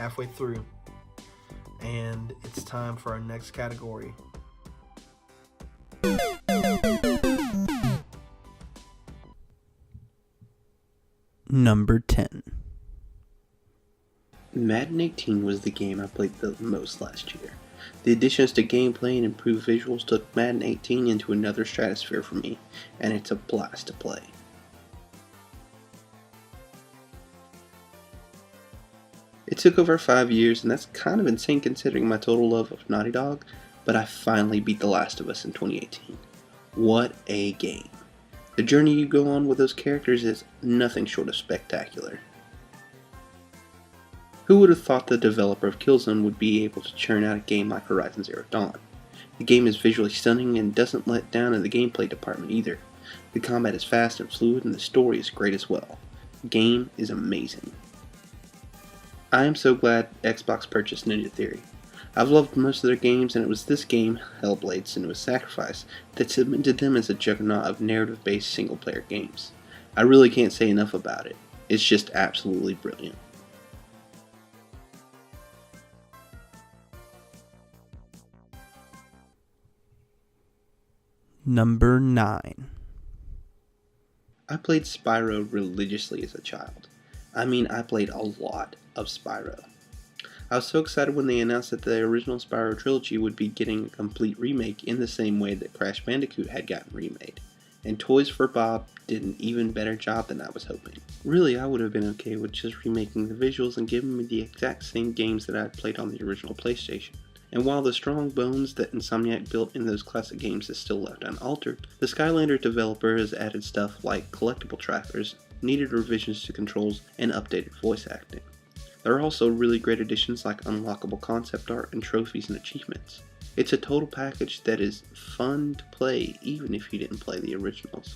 halfway through, and it's time for our next category. Number 10. Madden 18 was the game I played the most last year. The additions to gameplay and improved visuals took Madden 18 into another stratosphere for me, and it's a blast to play. It took over 5 years, and that's kind of insane considering my total love of Naughty Dog, but I finally beat The Last of Us in 2018. What a game. The journey you go on with those characters is nothing short of spectacular. Who would have thought the developer of Killzone would be able to churn out a game like Horizon Zero Dawn? The game is visually stunning and doesn't let down in the gameplay department either. The combat is fast and fluid, and the story is great as well. The game is amazing. I am so glad Xbox purchased Ninja Theory. I've loved most of their games, and it was this game, Hellblade: Senua's Sacrifice, that cemented them as a juggernaut of narrative-based single-player games. I really can't say enough about it. It's just absolutely brilliant. Number 9. I played Spyro religiously as a child. I played a lot of Spyro. I was so excited when they announced that the original Spyro trilogy would be getting a complete remake in the same way that Crash Bandicoot had gotten remade. And Toys for Bob did an even better job than I was hoping. Really, I would have been okay with just remaking the visuals and giving me the exact same games that I had played on the original PlayStation. And while the strong bones that Insomniac built in those classic games is still left unaltered, the Skylanders developer has added stuff like collectible trackers, needed revisions to controls, and updated voice acting. There are also really great additions like unlockable concept art and trophies and achievements. It's a total package that is fun to play even if you didn't play the originals.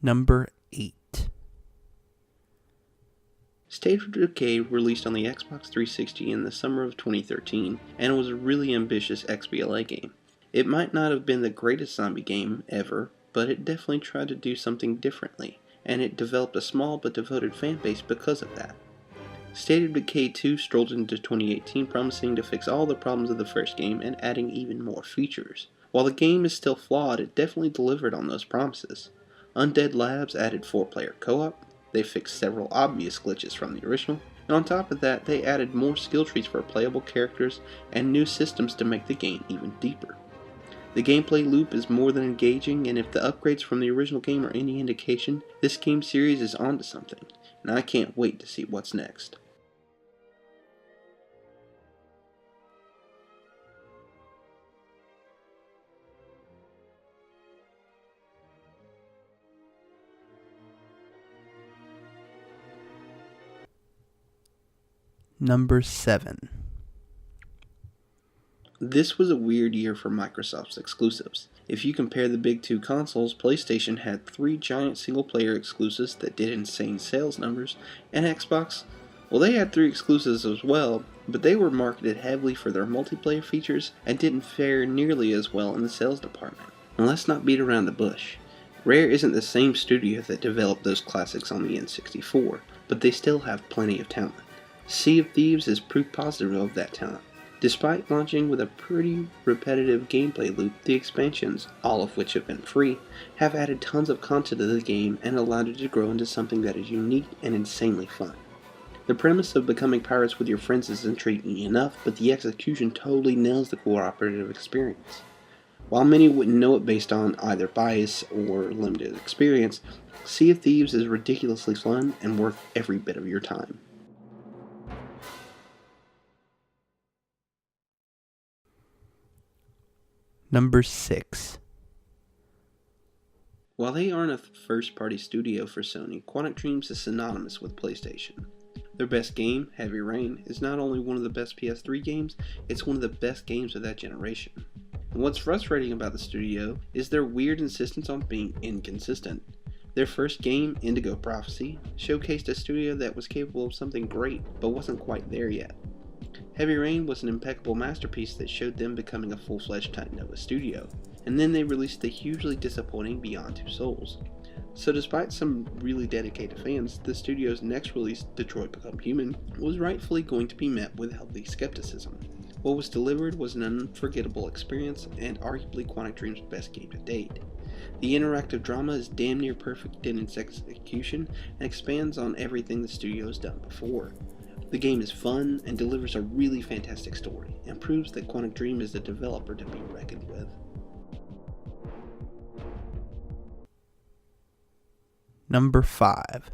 Number 8. State of Decay released on the Xbox 360 in the summer of 2013, and it was a really ambitious XBLA game. It might not have been the greatest zombie game ever, but it definitely tried to do something differently, and it developed a small but devoted fanbase because of that. State of Decay 2 strolled into 2018 promising to fix all the problems of the first game and adding even more features. While the game is still flawed, it definitely delivered on those promises. Undead Labs added 4-player co-op, they fixed several obvious glitches from the original, and on top of that, they added more skill trees for playable characters and new systems to make the game even deeper. The gameplay loop is more than engaging, and if the upgrades from the original game are any indication, this game series is onto something, and I can't wait to see what's next. Number 7. This was a weird year for Microsoft's exclusives. If you compare the big two consoles, PlayStation had 3 giant single-player exclusives that did insane sales numbers, and Xbox, well, they had 3 exclusives as well, but they were marketed heavily for their multiplayer features and didn't fare nearly as well in the sales department. And let's not beat around the bush. Rare isn't the same studio that developed those classics on the N64, but they still have plenty of talent. Sea of Thieves is proof positive of that talent. Despite launching with a pretty repetitive gameplay loop, the expansions, all of which have been free, have added tons of content to the game and allowed it to grow into something that is unique and insanely fun. The premise of becoming pirates with your friends is intriguing enough, but the execution totally nails the cooperative experience. While many wouldn't know it based on either bias or limited experience, Sea of Thieves is ridiculously fun and worth every bit of your time. Number 6. While they aren't a first-party studio for Sony, Quantic Dreams is synonymous with PlayStation. Their best game, Heavy Rain, is not only one of the best PS3 games, it's one of the best games of that generation. And what's frustrating about the studio is their weird insistence on being inconsistent. Their first game, Indigo Prophecy, showcased a studio that was capable of something great, but wasn't quite there yet. Heavy Rain was an impeccable masterpiece that showed them becoming a full-fledged Titan Nova studio, and then they released the hugely disappointing Beyond Two Souls. So despite some really dedicated fans, the studio's next release, Detroit Become Human, was rightfully going to be met with healthy skepticism. What was delivered was an unforgettable experience and arguably Quantic Dream's best game to date. The interactive drama is damn near perfect in its execution and expands on everything the studio has done before. The game is fun and delivers a really fantastic story, and proves that Quantic Dream is a developer to be reckoned with. Number 5.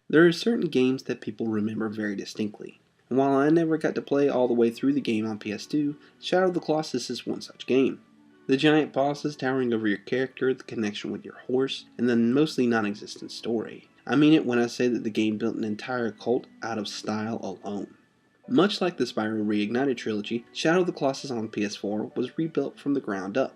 There are certain games that people remember very distinctly, and while I never got to play all the way through the game on PS2, Shadow of the Colossus is one such game. The giant bosses towering over your character, the connection with your horse, and the mostly non-existent story. I mean it when I say that the game built an entire cult out of style alone. Much like the Spyro Reignited trilogy, Shadow of the Colossus on PS4 was rebuilt from the ground up.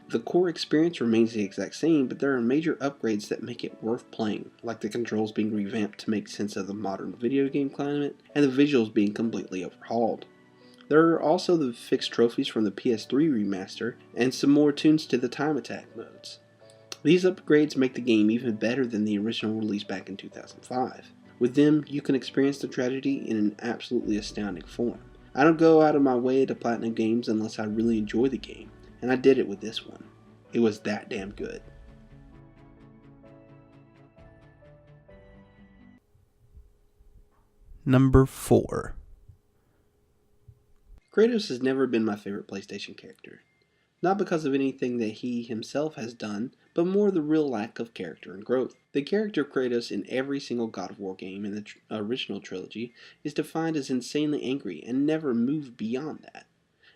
The core experience remains the exact same, but there are major upgrades that make it worth playing, like the controls being revamped to make sense of the modern video game climate, and the visuals being completely overhauled. There are also the fixed trophies from the PS3 remaster, and some more tunes to the time attack modes. These upgrades make the game even better than the original release back in 2005. With them, you can experience the tragedy in an absolutely astounding form. I don't go out of my way to platinum games unless I really enjoy the game, and I did it with this one. It was that damn good. Number 4. Kratos has never been my favorite PlayStation character. Not because of anything that he himself has done, but more the real lack of character and growth. The character of Kratos in every single God of War game in the original trilogy is defined as insanely angry and never moved beyond that.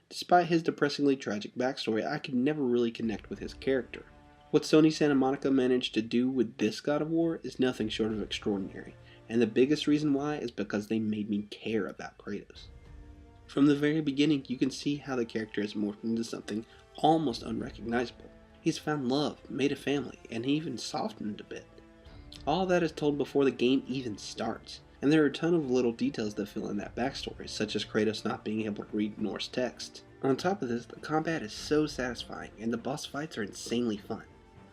Despite his depressingly tragic backstory, I could never really connect with his character. What Sony Santa Monica managed to do with this God of War is nothing short of extraordinary, and the biggest reason why is because they made me care about Kratos. From the very beginning, you can see how the character has morphed into something almost unrecognizable. He's found love, made a family, and he even softened a bit. All that is told before the game even starts, and there are a ton of little details that fill in that backstory, such as Kratos not being able to read Norse text. On top of this, the combat is so satisfying, and the boss fights are insanely fun.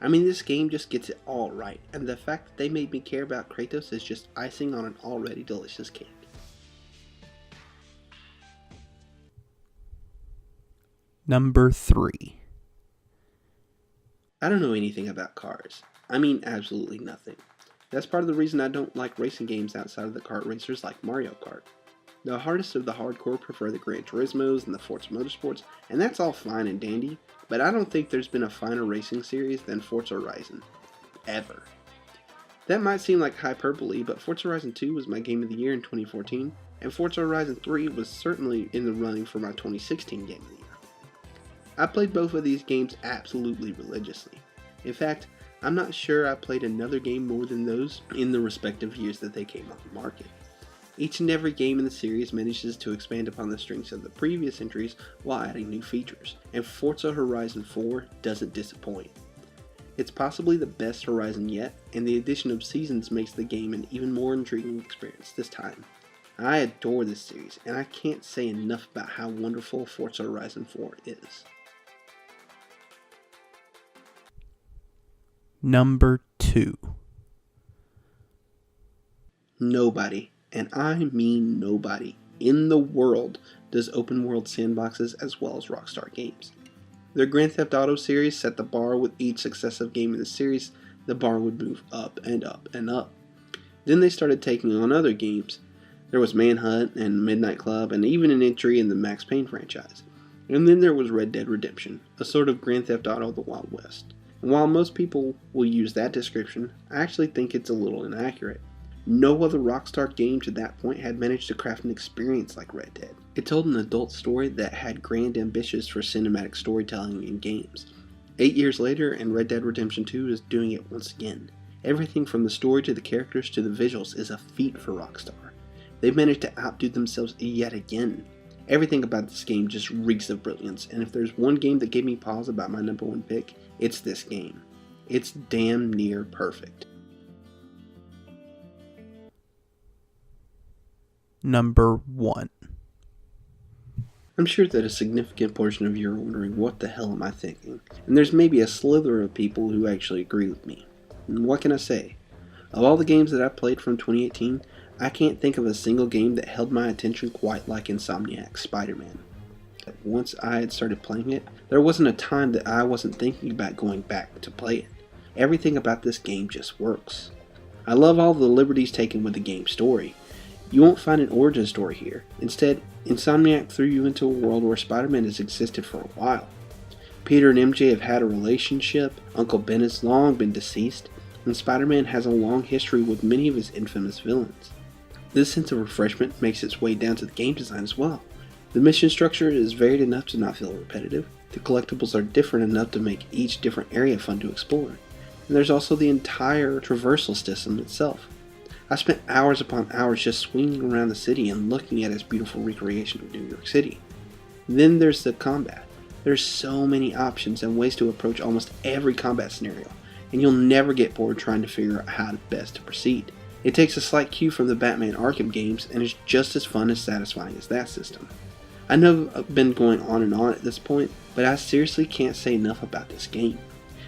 I mean, this game just gets it all right, and the fact that they made me care about Kratos is just icing on an already delicious cake. Number 3. I don't know anything about cars. I mean, absolutely nothing. That's part of the reason I don't like racing games outside of the kart racers like Mario Kart. The hardest of the hardcore prefer the Gran Turismos and the Forza Motorsports, and that's all fine and dandy, but I don't think there's been a finer racing series than Forza Horizon. Ever. That might seem like hyperbole, but Forza Horizon 2 was my game of the year in 2014, and Forza Horizon 3 was certainly in the running for my 2016 game of the year. I played both of these games absolutely religiously. In fact, I'm not sure I played another game more than those in the respective years that they came on the market. Each and every game in the series manages to expand upon the strengths of the previous entries while adding new features, and Forza Horizon 4 doesn't disappoint. It's possibly the best Horizon yet, and the addition of seasons makes the game an even more intriguing experience this time. I adore this series, and I can't say enough about how wonderful Forza Horizon 4 is. Number 2. Nobody, and I mean nobody, in the world does open world sandboxes as well as Rockstar Games. Their Grand Theft Auto series set the bar. With each successive game in the series, the bar would move up and up and up. Then they started taking on other games. There was Manhunt and Midnight Club, and even an entry in the Max Payne franchise. And then there was Red Dead Redemption, a sort of Grand Theft Auto the Wild West. And while most people will use that description, I actually think it's a little inaccurate. No other Rockstar game to that point had managed to craft an experience like Red Dead. It told an adult story that had grand ambitions for cinematic storytelling in games. 8 years later, and Red Dead Redemption 2 is doing it once again. Everything from the story to the characters to the visuals is a feat for Rockstar. They've managed to outdo themselves yet again. Everything about this game just reeks of brilliance, and if there's one game that gave me pause about my number one pick, it's this game. It's damn near perfect. Number 1. I'm sure that a significant portion of you are wondering, what the hell am I thinking? And there's maybe a slither of people who actually agree with me. And what can I say? Of all the games that I played from 2018, I can't think of a single game that held my attention quite like Insomniac's Spider-Man. Once I had started playing it, there wasn't a time that I wasn't thinking about going back to play it. Everything about this game just works. I love all the liberties taken with the game's story. You won't find an origin story here. Instead, Insomniac threw you into a world where Spider-Man has existed for a while. Peter and MJ have had a relationship, Uncle Ben has long been deceased, and Spider-Man has a long history with many of his infamous villains. This sense of refreshment makes its way down to the game design as well. The mission structure is varied enough to not feel repetitive. The collectibles are different enough to make each different area fun to explore. And there's also the entire traversal system itself. I spent hours upon hours just swinging around the city and looking at its beautiful recreation of New York City. Then there's the combat. There's so many options and ways to approach almost every combat scenario, and you'll never get bored trying to figure out how best to proceed. It takes a slight cue from the Batman Arkham games and is just as fun and satisfying as that system. I know I've been going on and on at this point, but I seriously can't say enough about this game.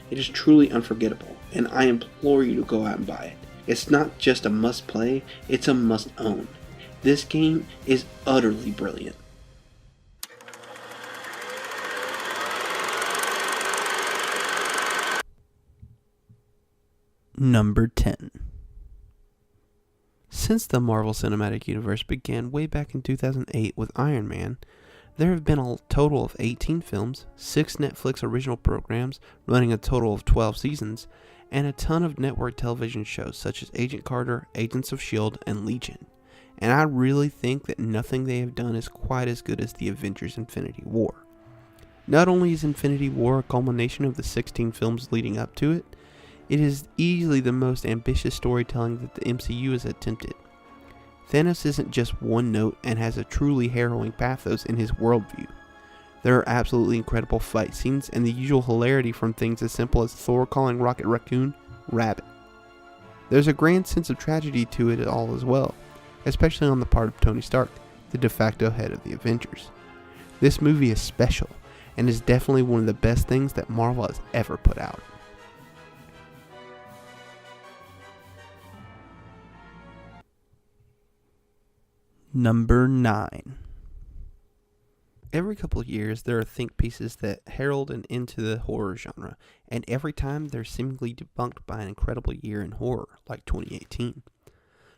It is truly unforgettable, and I implore you to go out and buy it. It's not just a must play, it's a must own. This game is utterly brilliant. Number 10. Since the Marvel Cinematic Universe began way back in 2008 with Iron Man, there have been a total of 18 films, 6 Netflix original programs running a total of 12 seasons, and a ton of network television shows such as Agent Carter, Agents of S.H.I.E.L.D., and Legion. And I really think that nothing they have done is quite as good as the Avengers Infinity War. Not only is Infinity War a culmination of the 16 films leading up to it, it is easily the most ambitious storytelling that the MCU has attempted. Thanos isn't just one note and has a truly harrowing pathos in his worldview. There are absolutely incredible fight scenes and the usual hilarity from things as simple as Thor calling Rocket Raccoon Rabbit. There's a grand sense of tragedy to it all as well, especially on the part of Tony Stark, the de facto head of the Avengers. This movie is special and is definitely one of the best things that Marvel has ever put out. Number 9. Every couple of years, there are think pieces that herald an end to the horror genre, and every time they're seemingly debunked by an incredible year in horror, like 2018.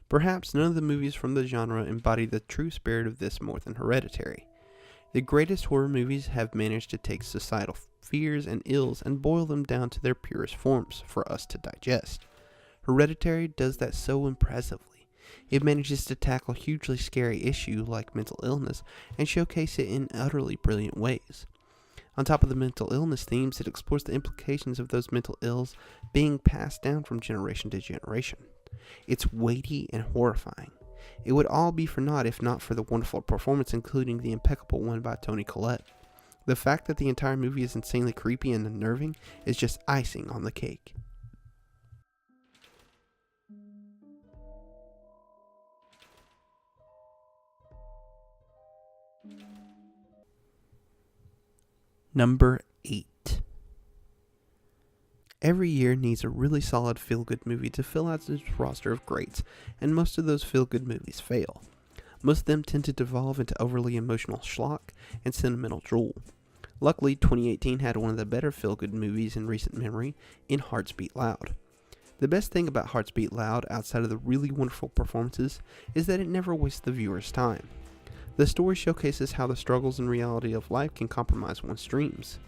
Perhaps none of the movies from the genre embody the true spirit of this more than Hereditary. The greatest horror movies have managed to take societal fears and ills and boil them down to their purest forms for us to digest. Hereditary does that so impressively. It manages to tackle a hugely scary issue like mental illness and showcase it in utterly brilliant ways. On top of the mental illness themes, it explores the implications of those mental ills being passed down from generation to generation. It's weighty and horrifying. It would all be for naught if not for the wonderful performance, including the impeccable one by Toni Collette. The fact that the entire movie is insanely creepy and unnerving is just icing on the cake. Number 8. Every year needs a really solid feel-good movie to fill out its roster of greats, and most of those feel-good movies fail. Most of them tend to devolve into overly emotional schlock and sentimental drool. Luckily, 2018 had one of the better feel-good movies in recent memory in Hearts Beat Loud. The best thing about Hearts Beat Loud, outside of the really wonderful performances, is that it never wastes the viewer's time. The story showcases how the struggles and reality of life can compromise one's dreams,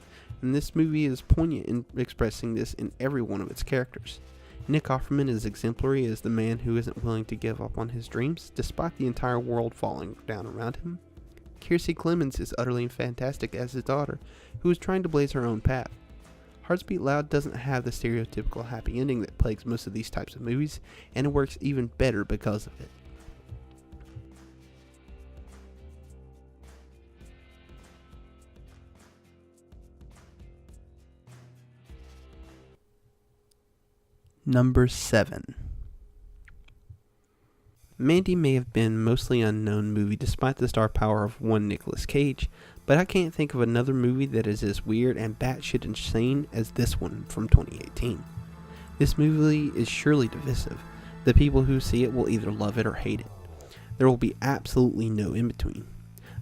and this movie is poignant in expressing this in every one of its characters. Nick Offerman is exemplary as the man who isn't willing to give up on his dreams, despite the entire world falling down around him. Kiersey Clemons is utterly fantastic as his daughter, who is trying to blaze her own path. Hearts Beat Loud doesn't have the stereotypical happy ending that plagues most of these types of movies, and it works even better because of it. Number 7. Mandy may have been a mostly unknown movie despite the star power of one Nicolas Cage, but I can't think of another movie that is as weird and batshit insane as this one from 2018. This movie is surely divisive. The people who see it will either love it or hate it. There will be absolutely no in-between.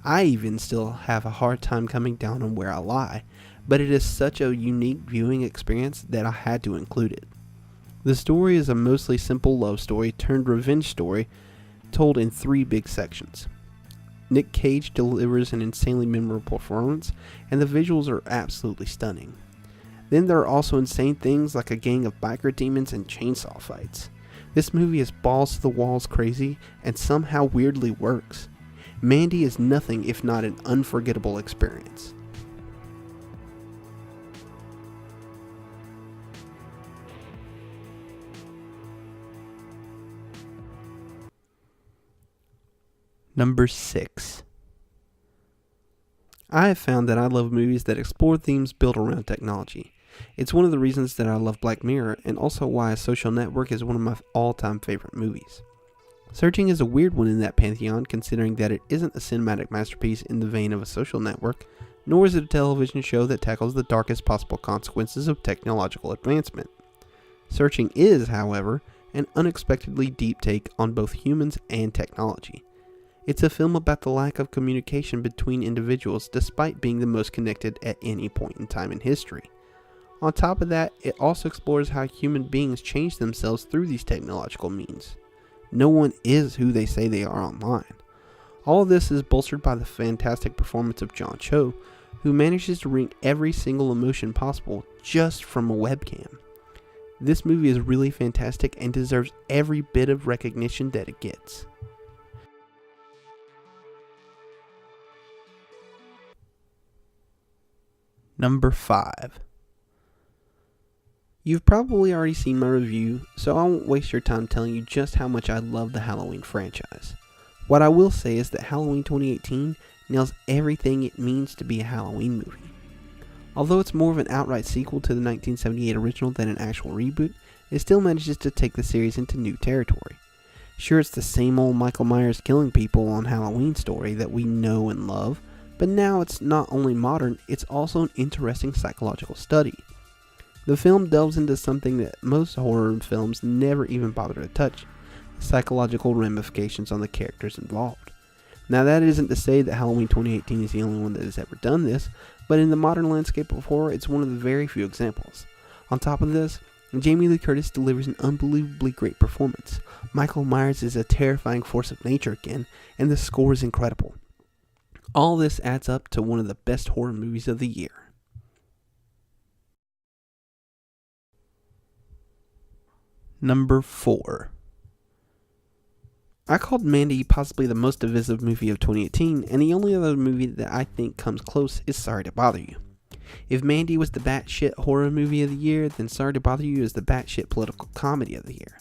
I even still have a hard time coming down on where I lie, but it is such a unique viewing experience that I had to include it. The story is a mostly simple love story turned revenge story told in 3 big sections. Nick Cage delivers an insanely memorable performance, and the visuals are absolutely stunning. Then there are also insane things like a gang of biker demons and chainsaw fights. This movie is balls to the walls crazy and somehow weirdly works. Mandy is nothing if not an unforgettable experience. Number 6. I have found that I love movies that explore themes built around technology. It's one of the reasons that I love Black Mirror, and also why A Social Network is one of my all-time favorite movies. Searching is a weird one in that pantheon, considering that it isn't a cinematic masterpiece in the vein of A Social Network, nor is it a television show that tackles the darkest possible consequences of technological advancement. Searching is, however, an unexpectedly deep take on both humans and technology. It's a film about the lack of communication between individuals despite being the most connected at any point in time in history. On top of that, it also explores how human beings change themselves through these technological means. No one is who they say they are online. All of this is bolstered by the fantastic performance of John Cho, who manages to wring every single emotion possible just from a webcam. This movie is really fantastic and deserves every bit of recognition that it gets. Number 5. You've probably already seen my review, so I won't waste your time telling you just how much I love the Halloween franchise. What I will say is that Halloween 2018 nails everything it means to be a Halloween movie. Although it's more of an outright sequel to the 1978 original than an actual reboot, it still manages to take the series into new territory. Sure, it's the same old Michael Myers killing people on Halloween story that we know and love, but now it's not only modern, it's also an interesting psychological study. The film delves into something that most horror films never even bother to touch: the psychological ramifications on the characters involved. Now, that isn't to say that Halloween 2018 is the only one that has ever done this, but in the modern landscape of horror, it's one of the very few examples. On top of this, Jamie Lee Curtis delivers an unbelievably great performance. Michael Myers is a terrifying force of nature again, and the score is incredible. All this adds up to one of the best horror movies of the year. Number 4. I called Mandy possibly the most divisive movie of 2018, and the only other movie that I think comes close is Sorry to Bother You. If Mandy was the batshit horror movie of the year, then Sorry to Bother You is the batshit political comedy of the year.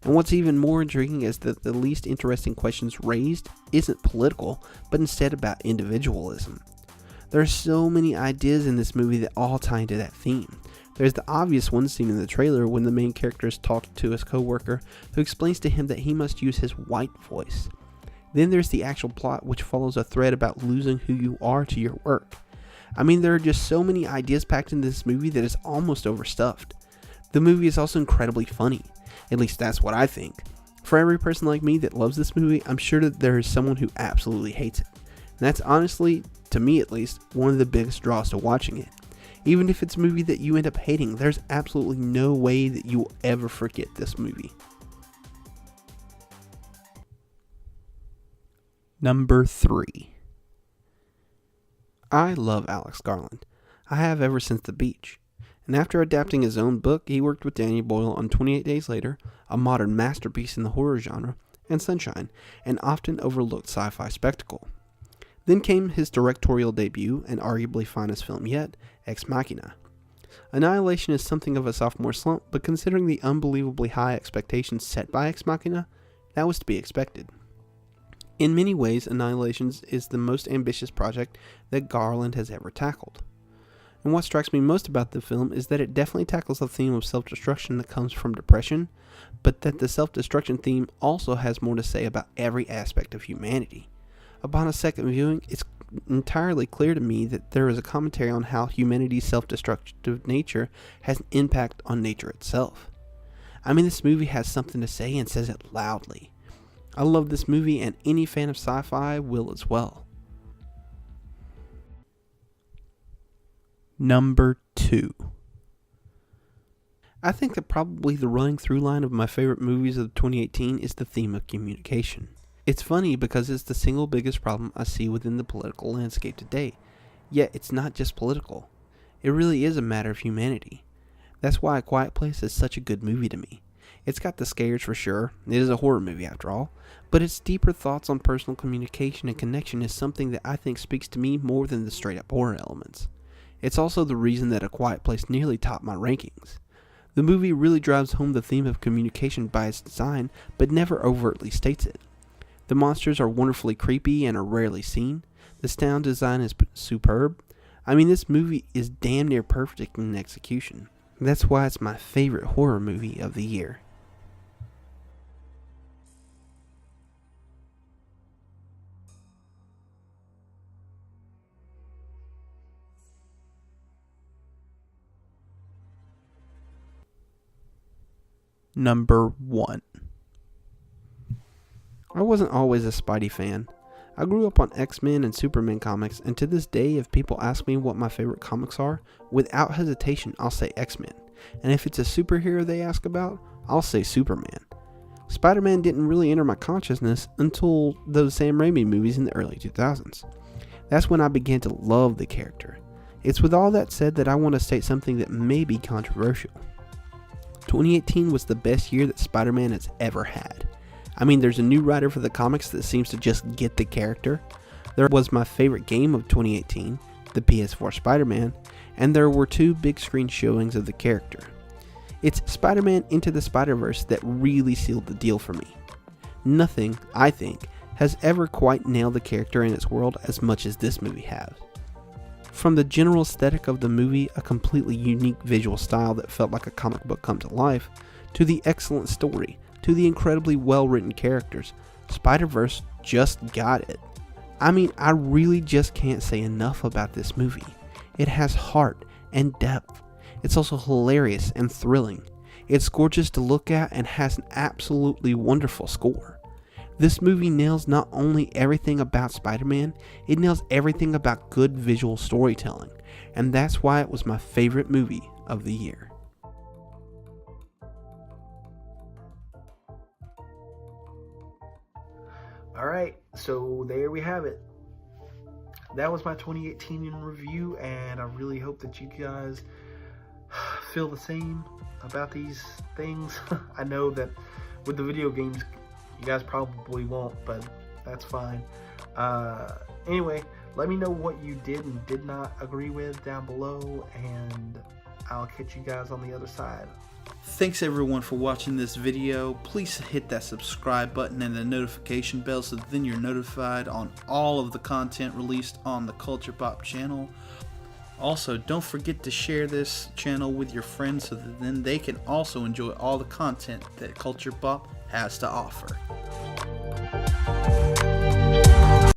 And what's even more intriguing is that the least interesting questions raised isn't political, but instead about individualism. There are so many ideas in this movie that all tie into that theme. There's the obvious one seen in the trailer when the main character is talking to his co-worker, who explains to him that he must use his white voice. Then there's the actual plot, which follows a thread about losing who you are to your work. I mean, there are just so many ideas packed into this movie that is almost overstuffed. The movie is also incredibly funny. At least that's what I think. For every person like me that loves this movie, I'm sure that there is someone who absolutely hates it. And that's honestly, to me at least, one of the biggest draws to watching it. Even if it's a movie that you end up hating, there's absolutely no way that you will ever forget this movie. Number 3. I love Alex Garland. I have ever since The Beach. And after adapting his own book, he worked with Danny Boyle on 28 Days Later, a modern masterpiece in the horror genre, and Sunshine, an often overlooked sci-fi spectacle. Then came his directorial debut, and arguably finest film yet, Ex Machina. Annihilation is something of a sophomore slump, but considering the unbelievably high expectations set by Ex Machina, that was to be expected. In many ways, Annihilation is the most ambitious project that Garland has ever tackled. And what strikes me most about the film is that it definitely tackles the theme of self-destruction that comes from depression, but that the self-destruction theme also has more to say about every aspect of humanity. Upon a second viewing, it's entirely clear to me that there is a commentary on how humanity's self-destructive nature has an impact on nature itself. I mean, this movie has something to say and says it loudly. I love this movie, and any fan of sci-fi will as well. Number 2. I think that probably the running through line of my favorite movies of 2018 is the theme of communication. It's funny because it's the single biggest problem I see within the political landscape today. Yet it's not just political. It really is a matter of humanity. That's why A Quiet Place is such a good movie to me. It's got the scares for sure. It is a horror movie after all. But its deeper thoughts on personal communication and connection is something that I think speaks to me more than the straight up horror elements. It's also the reason that A Quiet Place nearly topped my rankings. The movie really drives home the theme of communication by its design, but never overtly states it. The monsters are wonderfully creepy and are rarely seen. The sound design is superb. I mean, this movie is damn near perfect in execution. That's why it's my favorite horror movie of the year. Number 1. I wasn't always a Spidey fan. I grew up on X-Men and Superman comics, and to this day, if people ask me what my favorite comics are, without hesitation, I'll say X-Men. And if it's a superhero they ask about, I'll say Superman. Spider-Man didn't really enter my consciousness until those Sam Raimi movies in the early 2000s. That's when I began to love the character. It's with all that said that I want to state something that may be controversial. 2018 was the best year that Spider-Man has ever had. I mean, there's a new writer for the comics that seems to just get the character. There was my favorite game of 2018, the PS4 Spider-Man, and there were 2 big screen showings of the character. It's Spider-Man Into the Spider-Verse that really sealed the deal for me. Nothing, I think, has ever quite nailed the character and its world as much as this movie has. From the general aesthetic of the movie, a completely unique visual style that felt like a comic book come to life, to the excellent story, to the incredibly well-written characters, Spider-Verse just got it. I mean, I really just can't say enough about this movie. It has heart and depth. It's also hilarious and thrilling. It's gorgeous to look at and has an absolutely wonderful score. This movie nails not only everything about Spider-Man, it nails everything about good visual storytelling, and that's why it was my favorite movie of the year. Alright, so there we have it. That was my 2018 in review, and I really hope that you guys feel the same about these things. I know that with the video games, you guys probably won't, but that's fine. Anyway, let me know what you did and did not agree with down below, and I'll catch you guys on the other side. Thanks everyone for watching this video. Please hit that subscribe button and the notification bell so then you're notified on all of the content released on the Culture Pop channel. Also, don't forget to share this channel with your friends so that then they can also enjoy all the content that Culture Pop has to offer.